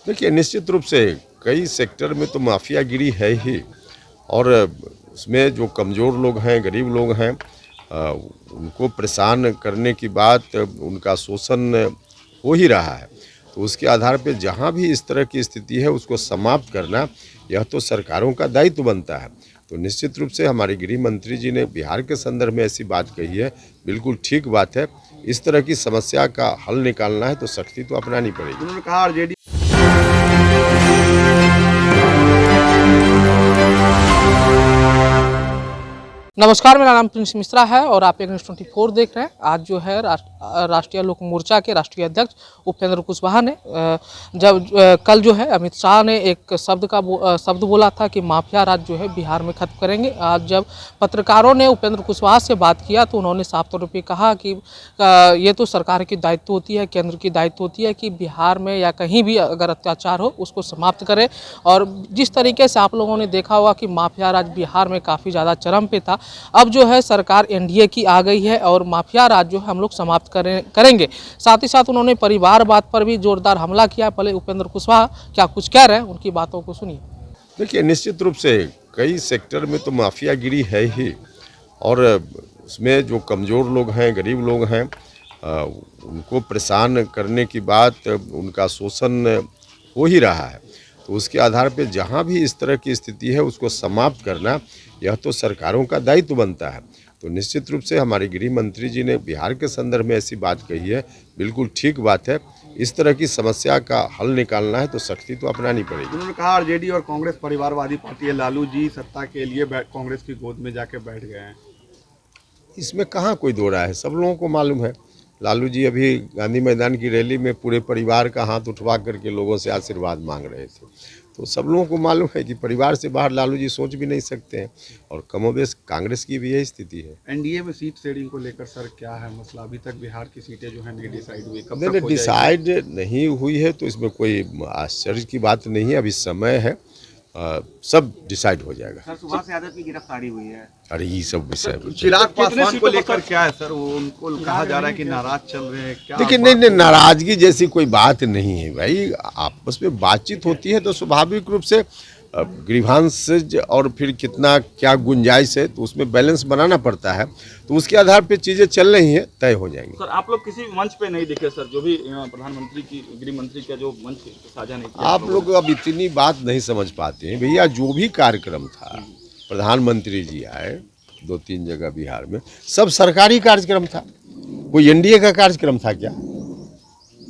देखिए, निश्चित रूप से कई सेक्टर में तो माफियागिरी है ही। और उसमें जो कमज़ोर लोग हैं, गरीब लोग हैं, उनको परेशान करने की बात, उनका शोषण हो ही रहा है। तो उसके आधार पे जहाँ भी इस तरह की स्थिति है उसको समाप्त करना, यह तो सरकारों का दायित्व बनता है। तो निश्चित रूप से हमारे गृह मंत्री जी ने बिहार के संदर्भ में ऐसी बात कही है, बिल्कुल ठीक बात है। इस तरह की समस्या का हल निकालना है तो सख्ती तो अपनानी पड़ेगी। उन्होंने कहा आरजेडी नमस्कार, मेरा नाम प्रिंस मिश्रा है और आप एक न्यूज़ 24 देख रहे हैं। आज जो है राष्ट्रीय लोक मोर्चा के राष्ट्रीय अध्यक्ष उपेंद्र कुशवाहा ने कल जो है अमित शाह ने एक शब्द बोला था कि माफिया राज जो है बिहार में खत्म करेंगे। आज जब पत्रकारों ने उपेंद्र कुशवाहा से बात किया तो उन्होंने साफ तौर पर कहा कि ये तो सरकार की दायित्व होती है, केंद्र की दायित्व होती है कि बिहार में या कहीं भी अगर अत्याचार हो उसको समाप्त करे। और जिस तरीके से आप लोगों ने देखा होगा कि माफिया राज बिहार में काफ़ी ज़्यादा चरम पे था, अब जो है सरकार एनडीए की आ गई है और माफिया राज जो है हम लोग समाप्त करेंगे। साथ ही साथ उन्होंने परिवारवाद पर भी जोरदार हमला किया। पहले उपेंद्र कुशवाहा क्या कुछ कह रहे हैं, उनकी बातों को सुनिए। देखिए, निश्चित रूप से कई सेक्टर में तो माफियागिरी है ही। और उसमें जो कमज़ोर लोग हैं, गरीब लोग हैं, उनको परेशान करने की बात, उनका शोषण हो ही रहा है। तो उसके आधार पे जहाँ भी इस तरह की स्थिति है उसको समाप्त करना, यह तो सरकारों का दायित्व बनता है। तो निश्चित रूप से हमारे गृह मंत्री जी ने बिहार के संदर्भ में ऐसी बात कही है, बिल्कुल ठीक बात है। इस तरह की समस्या का हल निकालना है तो सख्ती तो अपनानी पड़ेगी। उन्होंने कहा आरजेडी और कांग्रेस परिवारवादी पार्टी है, लालू जी सत्ता के लिए कांग्रेस की गोद में जाके बैठ गए हैं। इसमें कहाँ कोई दो राय है, सब लोगों को मालूम है। लालू जी अभी गांधी मैदान की रैली में पूरे परिवार का हाथ उठवा करके लोगों से आशीर्वाद मांग रहे थे। तो सब लोगों को मालूम है कि परिवार से बाहर लालू जी सोच भी नहीं सकते हैं। और कमोबेश कांग्रेस की भी यही स्थिति है। एनडीए में सीट शेयरिंग को लेकर सर क्या है मसला? अभी तक बिहार की सीटें जो है नहीं डिसाइड हुई, कब तक हो जाएगी? डिसाइड नहीं हुई है तो इसमें कोई आश्चर्य की बात नहीं है, अभी समय है। सब डिसाइड हो जाएगा। सर, सुभाष यादव की गिरफ्तारी हुई है। अरे ये सब विषय चिराग पासवान को लेकर क्या है सर? वो उनको कहा जा रहा है कि नाराज चल रहे हैं, क्या? देखिए, नहीं, नाराजगी जैसी कोई बात नहीं है भाई। आपस में बातचीत होती है तो स्वाभाविक रूप से ग्रीवांस और फिर कितना क्या गुंजाइश है तो उसमें बैलेंस बनाना पड़ता है। तो उसके आधार पे चीज़ें चल रही हैं, तय हो जाएंगी। सर, आप लोग किसी मंच पे नहीं दिखे सर, जो भी प्रधानमंत्री की गृह मंत्री का जो मंच साझा नहीं किया? आप लोग अब इतनी बात नहीं समझ पाते हैं भैया। जो भी कार्यक्रम था, प्रधानमंत्री जी आए 2-3 जगह बिहार में, सब सरकारी कार्यक्रम था। कोई एनडीए का कार्यक्रम था क्या?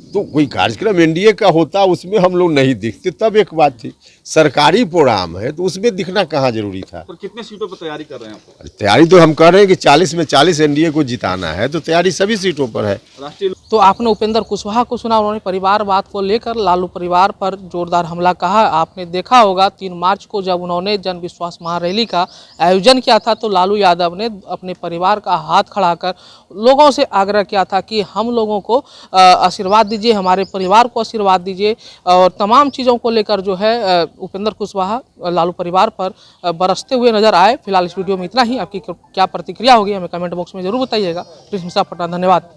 तो कोई कार्यक्रम एनडीए का होता उसमें हम लोग नहीं दिखते, तब एक बात थी। सरकारी प्रोग्राम है तो उसमें दिखना कहाँ जरूरी था? पर कितने सीटों पर तैयारी कर रहे हैं आप? तैयारी तो हम कर रहे हैं कि 40 में 40 एनडीए को जिताना है, तो तैयारी सभी सीटों पर है। राष्ट्रीय तो आपने उपेंद्र कुशवाहा को सुना, उन्होंने परिवारवाद को लेकर लालू परिवार पर जोरदार हमला कहा। आपने देखा होगा 3 मार्च को जब उन्होंने जन विश्वास महारैली का आयोजन किया था तो लालू यादव ने अपने परिवार का हाथ खड़ा कर लोगों से आग्रह किया था कि हम लोगों को आशीर्वाद दीजिए, हमारे परिवार को आशीर्वाद दीजिए। और तमाम चीज़ों को लेकर जो है उपेंद्र कुशवाहा लालू परिवार पर बरसते हुए नजर आए। फिलहाल इस वीडियो में इतना ही। आपकी क्या प्रतिक्रिया होगी हमें कमेंट बॉक्स में जरूर बताइएगा। प्रिंस मिश्रा पटना, धन्यवाद।